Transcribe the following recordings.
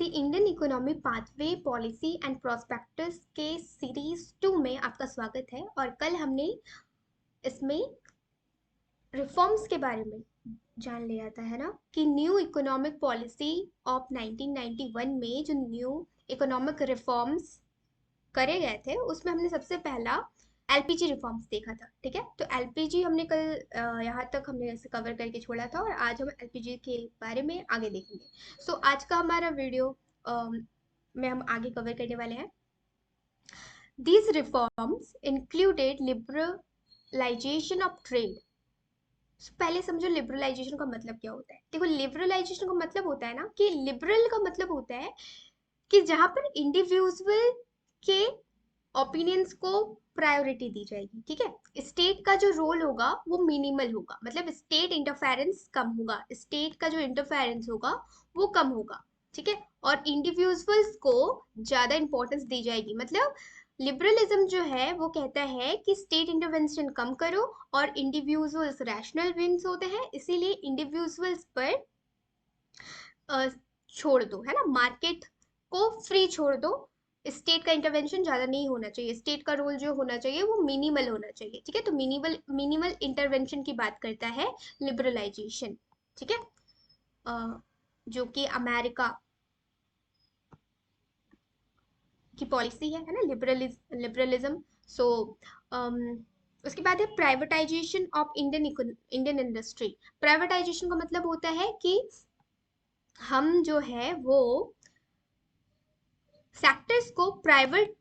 The Indian economy pathway policy and prospectus के series 2 में आपका स्वागत है। और कल हमने इसमें रिफॉर्म्स के बारे में जान लिया था, है ना, कि न्यू इकोनॉमिक पॉलिसी ऑफ 1991 में जो न्यू इकोनॉमिक रिफॉर्म्स करे गए थे उसमें हमने सबसे पहला एलपीजी रिफॉर्म्स देखा था। ठीक है, तो एलपीजी हमने कल यहाँ तक हमने इसे कवर करके छोड़ा था और आज हम एलपीजी के बारे में आगे देखेंगे। सो आज का हमारा वीडियो में हम आगे कवर करने वाले हैं। These reforms included liberalization of trade. पहले समझो लिबरलाइजेशन का मतलब क्या होता है। देखो, लिबरलाइजेशन का मतलब होता है ना कि लिबरल का मतलब होता है कि जहां पर इंडिविजुअल के ओपिनियंस को प्रायोरिटी दी जाएगी। ठीक है, स्टेट का जो रोल होगा वो मिनिमल होगा, मतलब स्टेट इंटरफेरेंस कम होगा, स्टेट का जो इंटरफेरेंस होगा वो कम होगा। ठीक है, और इंडिविजुअल्स को ज्यादा इंपॉर्टेंस दी जाएगी। मतलब लिबरलिज्म जो है वो कहता है कि स्टेट इंटरवेंशन कम करो और इंडिविजुअल्स रैशनल बीइंग्स होते हैं, इसीलिए इंडिविजुअल्स पर छोड़ दो, है ना, मार्केट को फ्री छोड़ दो। स्टेट का इंटरवेंशन ज्यादा नहीं होना चाहिए, स्टेट का रोल जो होना चाहिए वो मिनिमल होना चाहिए। ठीक है, तो मिनिमल मिनिमल इंटरवेंशन की बात करता है लिबरलाइजेशन। ठीक है, जो कि अमेरिका की पॉलिसी है ना, लिबरलिज्म। सो उसके बाद है privatisation of Indian industry. Privatisation का मतलब होता है कि हम जो है वो सेक्टर्स को प्राइवेट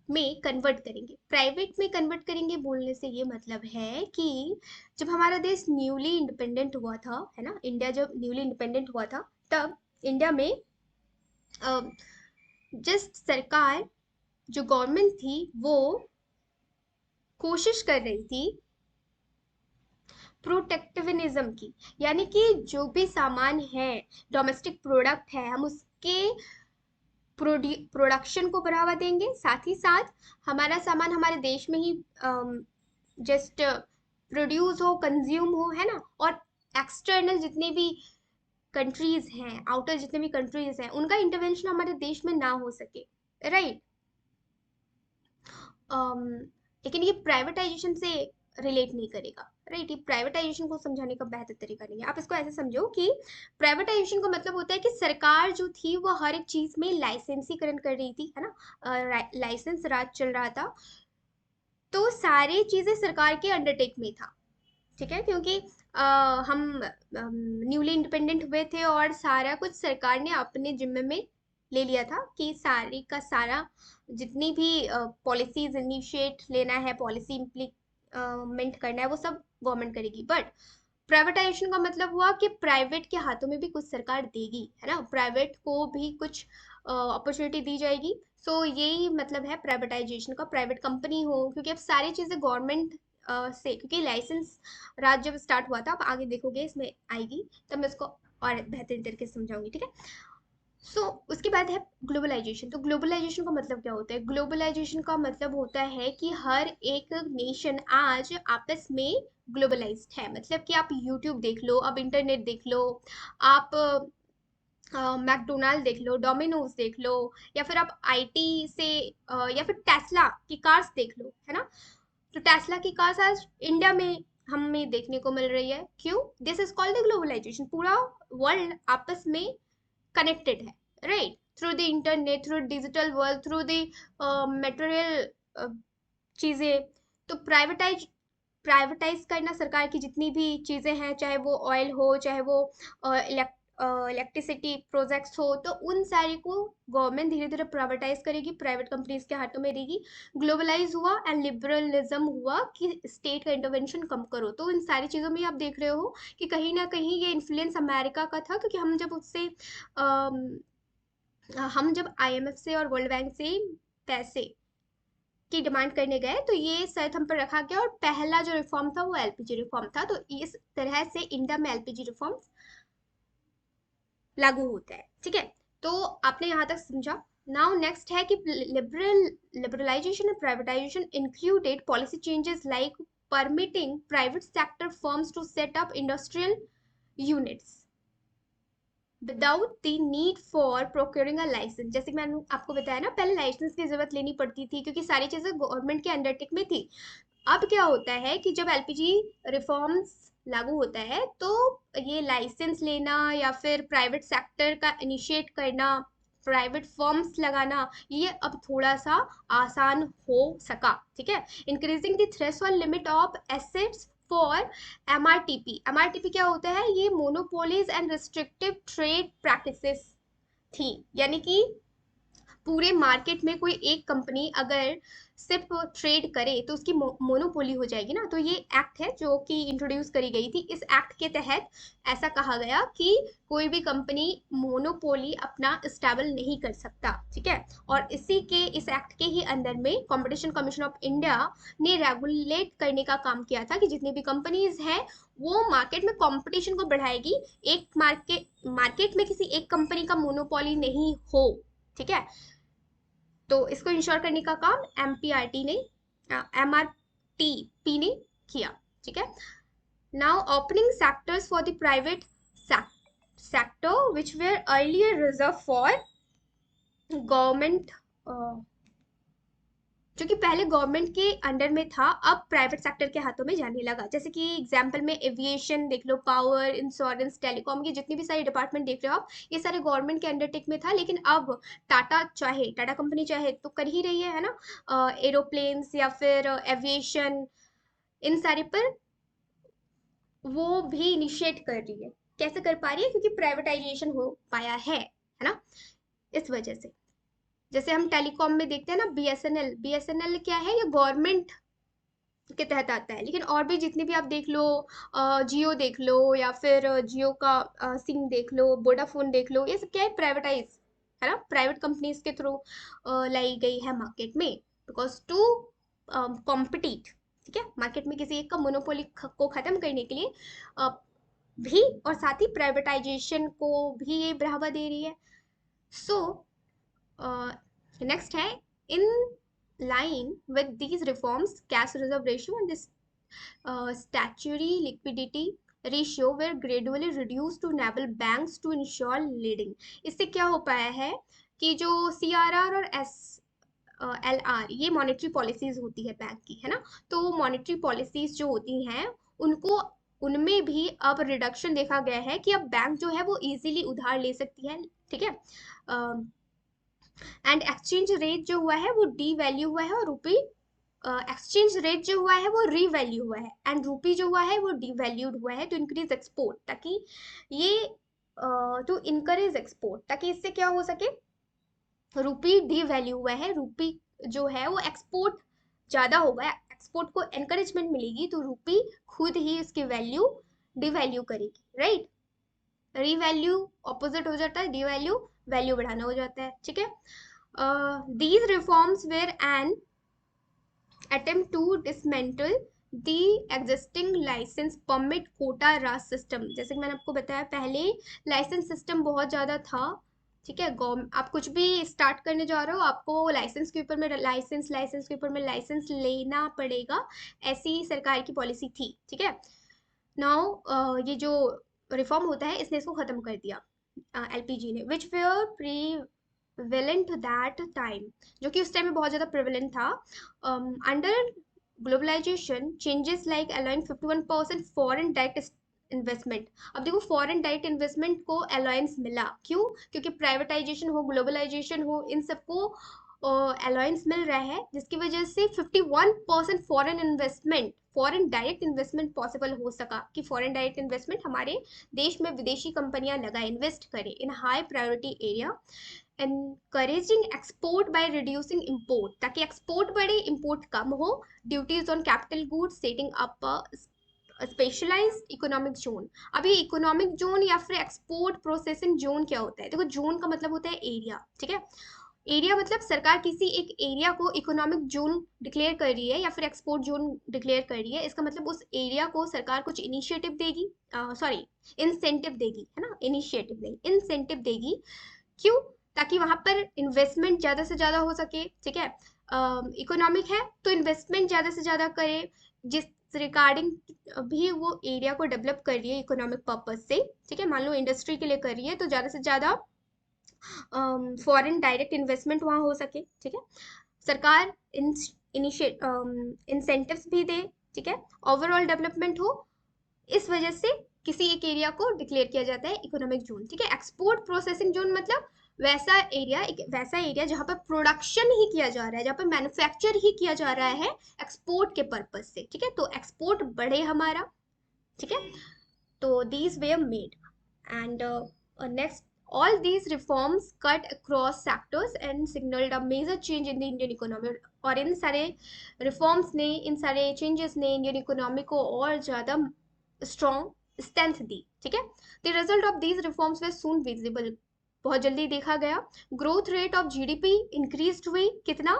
में कन्वर्ट करेंगे। प्राइवेट में कन्वर्ट करेंगे बोलने से ये मतलब है कि जब हमारा देश न्यूली इंडिपेंडेंट हुआ था, है ना, इंडिया जब न्यूली इंडिपेंडेंट हुआ था तब इंडिया में जस्ट सरकार जो गवर्नमेंट थी वो कोशिश कर रही थी प्रोटेक्टिविज्म की, यानी कि जो भी सामान है, डोमेस्टिक प्रोडक्ट है, हम उसके प्रोडक्शन को बढ़ावा देंगे, साथ ही साथ हमारा सामान हमारे देश में ही जस्ट प्रोड्यूस हो, कंज्यूम हो, है ना। और एक्सटर्नल जितने भी कंट्रीज हैं, आउटर जितने भी कंट्रीज हैं, उनका इंटरवेंशन हमारे देश में ना हो सके, राइट। लेकिन ये प्राइवेटाइजेशन से रिलेट नहीं करेगा, राइट। ये प्राइवेटाइजेशन को समझाने का बेहतर तरीका नहीं है। आप इसको ऐसे समझो कि प्राइवेटाइजेशन का मतलब होता है कि सरकार जो थी वो हर एक चीज में लाइसेंसीकरण कर रही थी, है ना, लाइसेंस राज चल रहा था, तो सारी चीजें सरकार के अंडरटेक में था। ठीक है, क्योंकि हम न्यूली इंडिपेंडेंट हुए थे और सारा कुछ सरकार ने अपने जिम्मे में ले लिया था कि सारी का सारा जितनी भी पॉलिसीज इनिशिएट लेना है, पॉलिसी इम्प्लीमेंट करना है, वो सब गवर्नमेंट करेगी। बट प्राइवेटाइजेशन का मतलब हुआ कि प्राइवेट के हाथों में भी कुछ सरकार देगी, है ना, प्राइवेट को भी कुछ अपॉर्चुनिटी दी जाएगी। सो यही मतलब है प्राइवेटाइजेशन का, प्राइवेट कंपनी हो, क्योंकि अब सारी चीजें गवर्नमेंट से, क्योंकि लाइसेंस राज जब स्टार्ट हुआ था, आप आगे देखोगे इसमें आएगी तब मैं इसको और बेहतरीन तरीके से समझाऊंगी। ठीक है, उसके बाद है ग्लोबलाइजेशन। तो ग्लोबलाइजेशन का मतलब क्या होता है? ग्लोबलाइजेशन का मतलब होता है कि हर एक नेशन आज आपस में ग्लोबलाइज्ड है। मतलब कि आप यूट्यूब देख लो, आप इंटरनेट देख लो, आप मैकडोनाल्ड देख लो, डोमिनोज देख लो, या फिर आप आईटी से या फिर टेस्ला की कार्स देख लो, है ना। तो टेस्ला की कार्स आज इंडिया में हमें देखने को मिल रही है। क्यों? This is called the globalisation. पूरा वर्ल्ड आपस में कनेक्टेड है, right, through the internet, through digital world, through the material चीजें। तो प्राइवेटाइज करना सरकार की जितनी भी चीजें हैं, चाहे वो ऑयल हो, चाहे वो इलेक्ट्रिसिटी प्रोजेक्ट्स हो, तो उन सारे को गवर्नमेंट धीरे धीरे प्राइवेटाइज करेगी, प्राइवेट कंपनीज के हाथों में रहेगी। ग्लोबलाइज हुआ एंड लिबरलिज्म हुआ कि स्टेट का इंटरवेंशन कम करो। तो इन सारी चीजों में आप देख रहे हो कि कहीं ना कहीं ये इन्फ्लुएंस अमेरिका का था, क्योंकि हम जब आईएमएफ से और वर्ल्ड बैंक से पैसे की डिमांड करने गए तो ये शर्त हम पर रखा गया, और पहला जो रिफॉर्म था वो एलपीजी रिफॉर्म था। तो इस तरह से इंडिया में एलपीजी रिफॉर्म लागू होता है। ठीक है, तो आपने यहाँ तक समझा। नाउ नेक्स्ट है कि liberalisation and privatisation included policy changes like permitting private sector firms to set up industrial units. Without the need for procuring a licence. जैसे कि मैंने आपको बताया ना, पहले लाइसेंस की जरूरत लेनी पड़ती थी क्योंकि सारी चीजें गवर्नमेंट के अंडरटेक में थी। अब क्या होता है कि जब एलपीजी रिफॉर्म्स लागू होता है तो ये लाइसेंस लेना या फिर प्राइवेट सेक्टर का इनिशिएट करना, प्राइवेट फर्म्स लगाना, ये अब थोड़ा सा आसान हो सका। ठीक है। Increasing the threshold limit of assets for MRTP. MRTP क्या होता है? ये monopolies and restrictive trade practices थी। यानी कि पूरे मार्केट में कोई एक कंपनी अगर सिर्फ ट्रेड करे तो उसकी मोनोपोली हो जाएगी ना। तो ये एक्ट है जो कि इंट्रोड्यूस करी गई थी। इस एक्ट के तहत ऐसा कहा गया कि कोई भी कंपनी मोनोपोली अपना स्टेबल नहीं कर सकता। ठीक है। और इसी के इस एक्ट के ही अंदर में कंपटीशन कमीशन ऑफ इंडिया ने रेगुलेट करने का काम किया था कि जितनी भी कंपनीज हैं वो मार्केट में कंपटीशन को बढ़ाएगी, एक मार्केट में किसी एक कंपनी का मोनोपोली नहीं हो। ठीक है। तो इसको इंश्योर करने का काम एमपीआरटी ने, एमआरटीपी ने किया। ठीक है। Now opening sectors for the private sector which where earlier reserve for government, जो कि पहले गवर्नमेंट के अंडर में था, अब प्राइवेट सेक्टर के हाथों में जाने लगा। जैसे कि एग्जांपल में एविएशन देख लो, पावर, इंश्योरेंस, टेलीकॉम, ये जितनी भी सारी डिपार्टमेंट देख रहे हो आप, ये सारे गवर्नमेंट के अंडरटेक में था। लेकिन अब टाटा कंपनी चाहे तो कर ही रही है ना, एरोप्लेन्स या फिर एविएशन, इन सारे पर वो भी इनिशिएट कर रही है। कैसे कर पा रही है? क्योंकि प्राइवेटाइजेशन हो पाया है ना, इस वजह से। जैसे हम टेलीकॉम में देखते हैं ना, बीएसएनएल, बीएसएनएल क्या है? ये गवर्नमेंट के तहत आता है। लेकिन और भी जितनी भी आप देख लो, जियो देख लो या फिर जियो का सिम देख लो, वोडाफोन देख लो, ये सब क्या है? प्राइवेटाइज है ना, प्राइवेट कंपनीज के थ्रू लाई गई है मार्केट में, बिकॉज टू कॉम्पिटिट। ठीक है। मार्केट में किसी एक का मोनोपोली को खत्म करने के लिए भी, और साथ ही प्राइवेटाइजेशन को भी ये बढ़ावा दे रही है। सो नेक्स्ट है, इन line with these reforms, cash reserve ratio and this statutory liquidity ratio were gradually reduced to enable banks to ensure lending। इससे क्या हो पाया है कि जो CRR और LR, ये मॉनेटरी पॉलिसीज होती है बैंक की, है ना। तो मॉनेटरी पॉलिसीज जो होती हैं उनको, उनमें भी अब रिडक्शन देखा गया है कि अब बैंक जो है वो इजीली उधार ले सकती है। ठीक है। एंड एक्सचेंज रेट जो हुआ है वो डी वैल्यू हुआ है, और रूपी, एक्सचेंज रेट जो हुआ है वो रीवैल्यू हुआ है, एंड रूपी जो हुआ है वो डिवैल्यूड हुआ है टू इंक्रीज एक्सपोर्ट, ताकि ये टू इनकरेज एक्सपोर्ट, ताकि इससे क्या हो सके? रूपी डिवैल्यू हुआ है, रूपी जो है वो एक्सपोर्ट ज्यादा होगा, एक्सपोर्ट को एनकरेजमेंट मिलेगी तो रूपी खुद ही इसकी वैल्यू डिवैल्यू करेगी। राइट। रीवैल्यू ऑपोजिट हो जाता है, डिवैल्यू वैल्यू बढ़ाना हो जाता है। ठीक है। these reforms were an attempt to dismantle the existing license permit quota raj system। जैसे कि मैंने आपको बताया पहले, लाइसेंस सिस्टम बहुत ज़्यादा था। ठीक है। आप कुछ भी स्टार्ट करने जा रहे हो, आपको लाइसेंस के ऊपर में लाइसेंस, लाइसेंस के ऊपर में लाइसेंस लेना पड़ेगा, ऐसी सरकार की पॉलिसी थी। ठीक है। नाउ ये जो रिफॉर्म होता है इसने इसको ख़त्म कर दिया एलपीजी ने, which were prevalent that time, जो कि उस टाइम में बहुत ज़्यादा प्रिवेलेंट था। Under globalization changes like allowing 51% foreign direct investment. अब देखो, फॉरेन डायरेक्ट इन्वेस्टमेंट को अलाउंस मिला, क्यों? क्योंकि प्राइवेटाइजेशन हो, ग्लोबलाइजेशन हो, इन सबको अलाउंस मिल रहा है, जिसकी वजह से 51% foreign investment, foreign direct investment possible हो सका, कि फॉरेन डायरेक्ट इन्वेस्टमेंट हमारे देश में विदेशी कंपनियां लगाए, इन्वेस्ट करें in high priority area. encouraging export by reducing import, ताकि एक्सपोर्ट बढ़े, इम्पोर्ट कम हो। Duties on capital goods, setting up specialized economic zone. अब ये इकोनॉमिक जोन या फिर एक्सपोर्ट प्रोसेसिंग जोन क्या होता है? देखो, जोन का मतलब होता है एरिया। ठीक है। एरिया मतलब सरकार किसी एक एरिया को इकोनॉमिक जोन डिक्लेयर कर रही है या फिर एक्सपोर्ट जोन डिक्लेयर कर रही है, इसका मतलब उस एरिया को सरकार कुछ इनिशिएटिव देगी, सॉरी इंसेंटिव देगी, है ना, इनिशिएटिव देगी, इंसेंटिव देगी। क्यों? ताकि वहां पर इन्वेस्टमेंट ज्यादा से ज्यादा हो सके। ठीक है। इकोनॉमिक है तो इन्वेस्टमेंट ज्यादा से ज्यादा करे, जिस रिगार्डिंग भी वो एरिया को डेवलप कर रही है इकोनॉमिक पर्पज से, ठीक है। मान लो इंडस्ट्री के लिए कर रही है तो ज़्यादा से ज़्यादा फॉरेन डायरेक्ट इन्वेस्टमेंट वहाँ हो सके, ठीक है। सरकार इनिशिएट इंसेंटिव्स भी दे, ठीक है, ओवरऑल डेवलपमेंट हो। इस वजह से किसी एक एरिया को डिक्लेयर किया जाता है इकोनॉमिक जोन, ठीक है। एक्सपोर्ट प्रोसेसिंग जोन मतलब वैसा एरिया जहाँ पर प्रोडक्शन ही किया जा रहा है, जहाँ पर मैन्युफैक्चर ही किया जा रहा है एक्सपोर्ट के पर्पज से, ठीक है। तो एक्सपोर्ट बढ़े हमारा, ठीक है। तो these were made and next all these reforms cut across sectors and signaled a major change in the Indian economy। और इन सारे रिफॉर्म्स ने, इन सारे चेंजेस ने इंडियन इकोनॉमी को और ज़्यादा स्ट्रॉन्ग स्ट्रेंथ दी, ठीक है। The result of these reforms way soon visible, बहुत जल्दी देखा गया। Growth rate of GDP increase हुई, कितना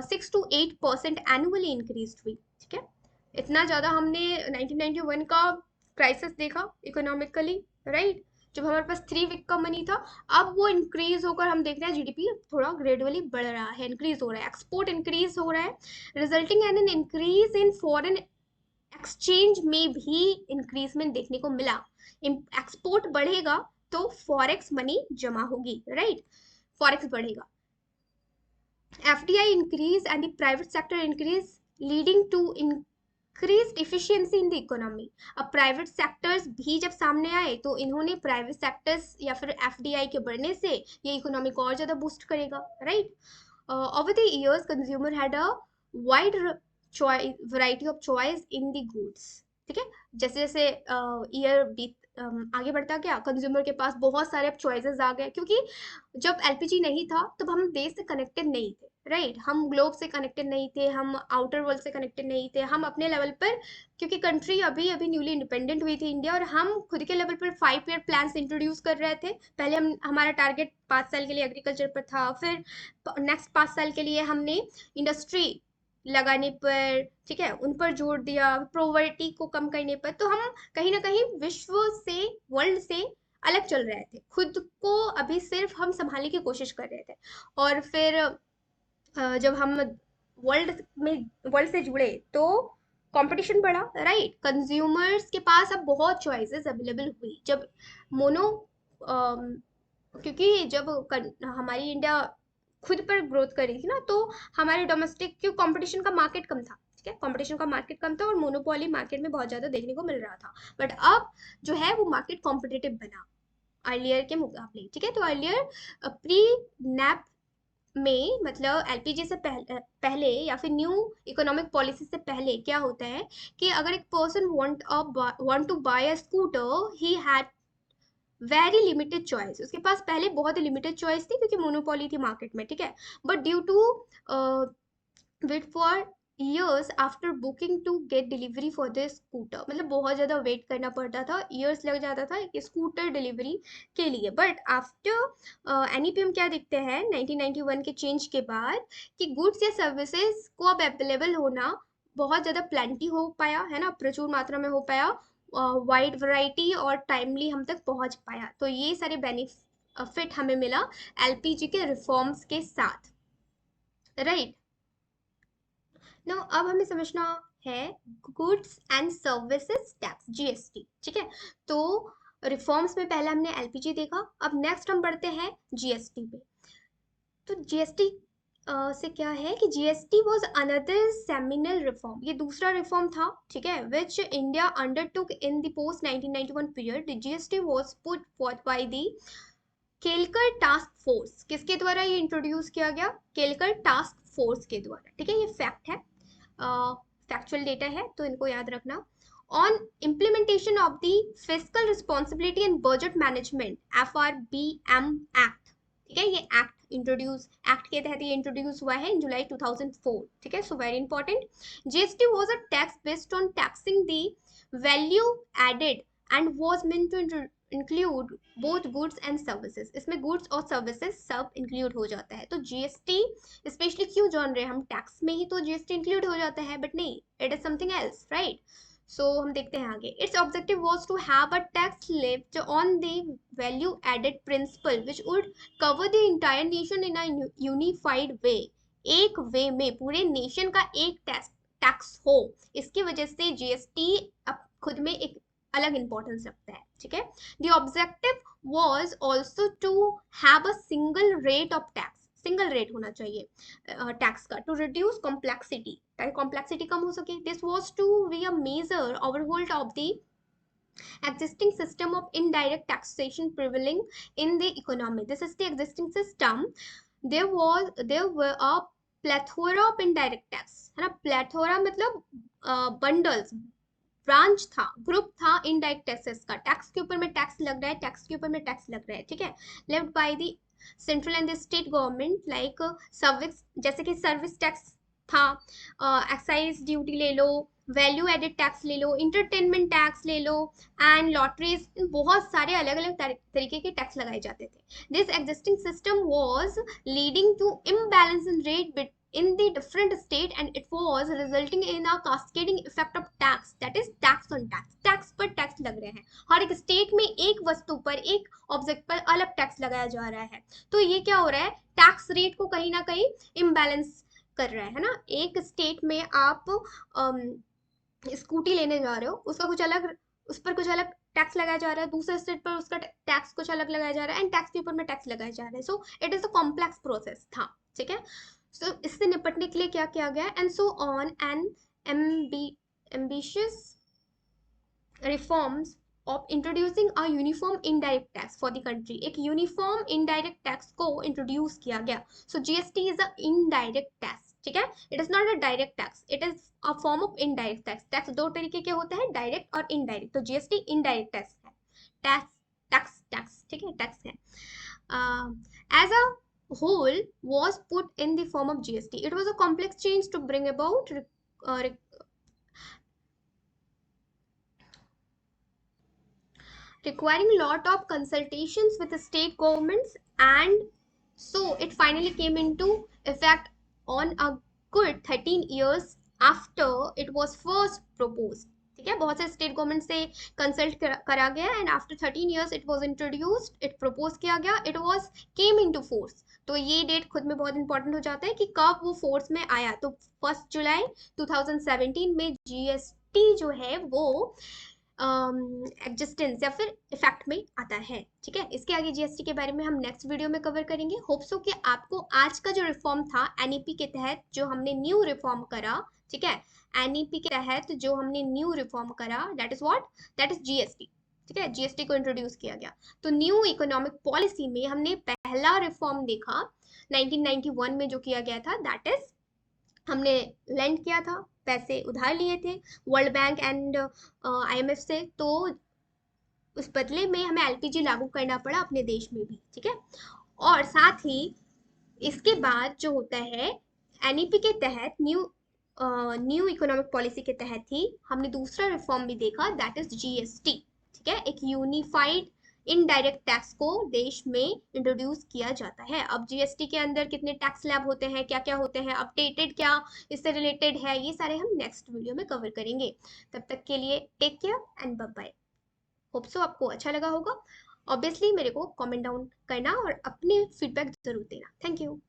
6 to 8% एनुअली इंक्रीज हुई, ठीक है। इतना ज़्यादा हमने 1991 का क्राइसिस देखा इकोनॉमिकली, राइट, जब हमारे पास 3 वीक का मनी था। अब वो इंक्रीज होकर हम देख रहे हैं जीडीपी थोड़ा ग्रेजुअली बढ़ रहा है, इंक्रीज हो रहा है, एक्सपोर्ट इंक्रीज हो रहा है, resulting in an increase in foreign exchange में भी इंक्रीजमेंट देखने को मिला। एक्सपोर्ट बढ़ेगा तो फॉरेक्स मनी जमा होगी, राइट, फॉरेक्स बढ़ेगा। FDI increase and the private sector increase leading to increased efficiency in the economy. अब प्राइवेट सेक्टर्स भी जब सामने आए तो इन्होंने प्राइवेट सेक्टर्स या फिर एफडीआई के बढ़ने से ये इकोनॉमी को और ज़्यादा बूस्ट करेगा, right. Over the years consumer had a wide variety of choice in the goods, ठीक है। जैसे जैसे ईयर बीत आगे बढ़ता गया, कंज्यूमर के पास बहुत सारे अब चॉइसेस आ गए, क्योंकि जब एलपीजी नहीं था तब हम देश से कनेक्टेड नहीं थे, राइट, हम ग्लोब से कनेक्टेड नहीं थे, हम आउटर वर्ल्ड से कनेक्टेड नहीं थे, हम अपने लेवल पर, क्योंकि कंट्री अभी अभी न्यूली इंडिपेंडेंट हुई थी इंडिया, और हम खुद के लेवल पर 5 ईयर प्लान्स इंट्रोड्यूस कर रहे थे। पहले हम हमारा टारगेट 5 साल के लिए एग्रीकल्चर पर था, फिर नेक्स्ट 5 साल के लिए हमने इंडस्ट्री लगाने पर, ठीक है, उन पर जोर दिया, प्रोवर्टी को कम करने पर। तो हम कहीं ना कहीं विश्व से, वर्ल्ड से अलग चल रहे थे, खुद को अभी सिर्फ हम संभालने की कोशिश कर रहे थे। और फिर जब हम वर्ल्ड से जुड़े तो कंपटीशन बढ़ा, राइट, कंज्यूमर्स के पास अब बहुत चॉइसेस अवेलेबल हुई। जब मोनो क्योंकि जब हमारी इंडिया खुद पर ग्रोथ कर रही थी ना, तो हमारे डोमेस्टिक क्यों कंपटीशन का मार्केट कम था, ठीक है, कंपटीशन का मार्केट कम था और मोनोपोली मार्केट में बहुत ज़्यादा देखने को मिल रहा था। बट अब जो है वो मार्केट कॉम्पिटिटिव बना अर्लियर के मुकाबले, ठीक है। तो अर्लियर प्री नैप में, मतलब एलपीजी से पहले या फिर न्यू इकोनॉमिक पॉलिसी से पहले क्या होता है कि अगर एक person want to buy a scooter, he had very limited choice, उसके पास पहले बहुत ही लिमिटेड चॉइस थी क्योंकि मोनोपोली थी मार्केट में, ठीक है। But due to wait for years after booking to get delivery for the scooter, मतलब बहुत ज़्यादा वेट करना पड़ता था, ईयर्स लग जाता था कि स्कूटर डिलीवरी के लिए। बट आफ्टर एनईपीएम क्या देखते हैं 1991 के चेंज के बाद कि गुड्स या सर्विसेज को अब अवेलेबल होना बहुत ज़्यादा प्लेंटी हो पाया है ना, प्रचुर मात्रा में हो पाया, वाइड वैरायटी और टाइमली हम तक पहुंच पाया। तो ये सारे बेनिफिट हमें मिला एलपीजी के रिफॉर्म्स के साथ, राइट। नो अब हमें समझना है goods and services tax, GST, ठीक है। तो रिफॉर्म्स में पहले हमने एलपीजी देखा, अब नेक्स्ट हम बढ़ते हैं जीएसटी पे। तो जीएसटी से क्या है कि GST was another seminal reform, ये दूसरा रिफॉर्म था, ठीक है, which India undertook in the post 1991 period. The GST was put forth by the Kelkar task force. किसके द्वारा ये इंट्रोड्यूस किया गया? केलकर टास्क फोर्स के द्वारा, ठीक है। ये फैक्ट है, फैक्चुअल डेटा है, तो इनको याद रखना। On implementation of the fiscal responsibility and budget management, FRBM act, ठीक है, ये एक्ट के तहत ये इंट्रोड्यूस हुआ है इन जुलाई 2004, ठीक है। So very important, GST was a tax based on taxing the value added and was meant to include both goods and services. इसमें गुड्स और सर्विसेज सब इंक्लूड हो जाता है। तो जीएसटी स्पेशली क्यों जान रहे हैं हम, टैक्स में ही तो जीएसटी इंक्लूड हो जाता है, बट नहीं, it is something else, right. So हम देखते हैं आगे। Its objective was to have a tax levied on the value added principle which would cover the entire nation in a unified way. एक way में पूरे nation का एक tax हो, इसकी वजह से जीएसटी अब खुद में एक अलग इंपॉर्टेंस रखता है, ठीक है। The objective was also to have a single rate of tax, single rate होना चाहिए टैक्स का, टू रिड्यूस कॉम्प्लेक्सिटी, ताकि कॉम्प्लेक्सिटी कम हो सके। This was to be a major overhauled of the existing system of indirect taxation prevailing in the economy. This is the existing system. There were a plethora of indirect tax, है ना। plethora मतलब bundles, branch था, group था indirect taxes का। Tax के ऊपर में tax लग रहा है, टैक्स के ऊपर में टैक्स लग रहा है, ठीक है। Left by the central and the state government, like service, जैसे कि सर्विस टैक्स था, एक्साइज ड्यूटी ले लो, वैल्यू एडेड टैक्स ले लो, इंटरटेनमेंट टैक्स ले लो, एंड लॉटरीज, बहुत सारे अलग अलग तरीके के टैक्स लगाए जाते थे। This existing system was leading to imbalance in rate in the different state, and it was resulting in a cascading effect of tax, that is tax on tax, tax पर टैक्स लग रहे हैं। हर एक state में एक वस्तु पर, एक ऑब्जेक्ट पर अलग टैक्स लगाया जा रहा है। तो ये क्या हो रहा है, टैक्स रेट को कहीं ना कहीं इम्बैलेंस कर रहा है ना। एक स्टेट में आप स्कूटी लेने जा रहे हो, उसका कुछ अलग, उस पर कुछ अलग टैक्स लगाया जा रहा है, दूसरे स्टेट पर उसका टैक्स कुछ अलग लगाया जा रहा है, एंड टैक्स के ऊपर में टैक्स लगाया जा रहा है। So it is a complex process था, ठीक है। सो इससे निपटने के लिए क्या किया गया, and so on an ambitious reforms of introducing a uniform indirect tax for the country, एक यूनिफॉर्म इनडायरेक्ट टैक्स को इंट्रोड्यूस किया गया। So GST is a indirect tax, ठीक है। It is not a direct tax, it is a form of indirect tax. Tax दो तरीके के होते हैं, डायरेक्ट और इनडायरेक्ट। तो जीएसटी इनडायरेक्ट टैक्स है, टैक्स टैक्स टैक्स, ठीक है, टैक्स है। As a whole was put in the form of GST. It was a complex change to bring about, requiring a lot of consultations with the state governments, and so it finally came into effect on a good 13 years after it was first proposed, ठीक है। बहुत से state government से consult करा गया, and after 13 years it was introduced, it propose किया गया, it was came into force. तो ये डेट खुद में बहुत इंपॉर्टेंट हो जाता है कि कब वो फोर्स में आया। तो 1 जुलाई 2017 में जीएसटी जो है वो एग्जिस्टेंस या फिर इफेक्ट में आता है, ठीक है। इसके आगे जीएसटी के बारे में हम नेक्स्ट वीडियो में कवर करेंगे। होप सो कि आपको आज का जो रिफॉर्म था एनईपी के तहत जो हमने न्यू रिफॉर्म करा, ठीक है, एनईपी के तहत जो हमने न्यू रिफॉर्म करा, that is what, that is GST, ठीक है। जीएसटी को इंट्रोड्यूस किया गया। तो न्यू इकोनॉमिक पॉलिसी में हमने पहला रिफॉर्म देखा 1991 में जो किया गया था, दैट इज हमने लेंड किया था, पैसे उधार लिए थे वर्ल्ड बैंक एंड आईएमएफ से। तो उस बदले में हमें एलपीजी लागू करना पड़ा अपने देश में भी, ठीक है। और साथ ही इसके बाद जो होता है एनईपी के तहत, न्यू इकोनॉमिक पॉलिसी के तहत ही हमने दूसरा रिफॉर्म भी देखा, दैट इज जीएसटी, ठीक है। एक यूनिफाइड इनडायरेक्ट टैक्स को देश में इंट्रोड्यूस किया जाता है। अब जीएसटी के अंदर कितने टैक्स स्लैब होते हैं, क्या क्या होते हैं, अपडेटेड क्या इससे रिलेटेड है, ये सारे हम नेक्स्ट वीडियो में कवर करेंगे। तब तक के लिए take care and bye bye. Hope so आपको अच्छा लगा होगा। ऑब्वियसली मेरे को कमेंट डाउन करना और अपने फीडबैक जरूर देना। Thank you.